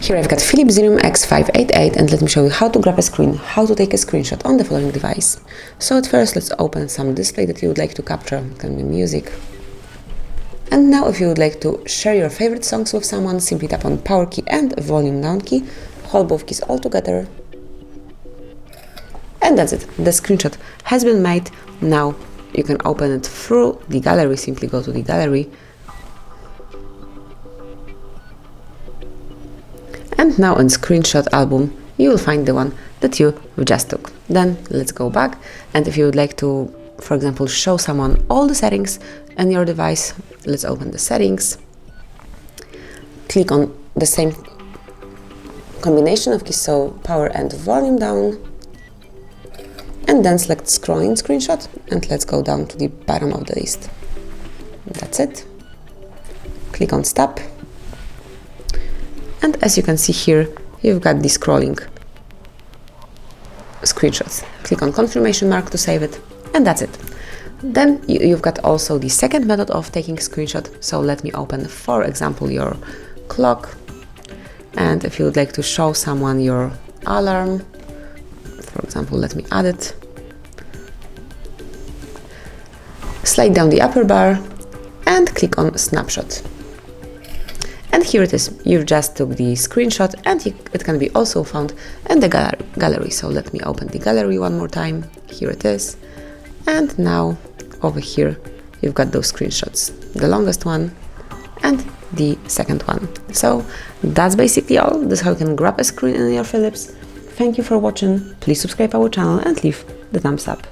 Here I've got PHILIPS Xenium X588 and let me show you how to grab a screen, how to take a screenshot on the following device. So at first let's open some display that you would like to capture, it can be music. And now if you would like to share your favorite songs with someone, simply tap on power key and volume down key, hold both keys all together. And that's it, the screenshot has been made. Now you can open it through the gallery, simply go to the gallery. And now in screenshot album, you will find the one that you just took. Then let's go back, and if you would like to, for example, show someone all the settings on your device, let's open the settings. Click on the same combination of keys, so power and volume down. And then select scrolling screenshot, and let's go down to the bottom of the list. That's it. Click on stop. And as you can see here, you've got the scrolling screenshots. Click on confirmation mark to save it, and that's it. Then you've got also the second method of taking screenshot. So let me open, for example, your clock. And if you would like to show someone your alarm, for example, let me add it. Slide down the upper bar and click on snapshot. And here it is, you've just took the screenshot, and it can be also found in the gallery. So let me open the gallery one more time. Here it is. And now over here, you've got those screenshots, the longest one and the second one. So that's basically all. This is how you can grab a screen in your Philips. Thank you for watching. Please subscribe our channel and leave the thumbs up.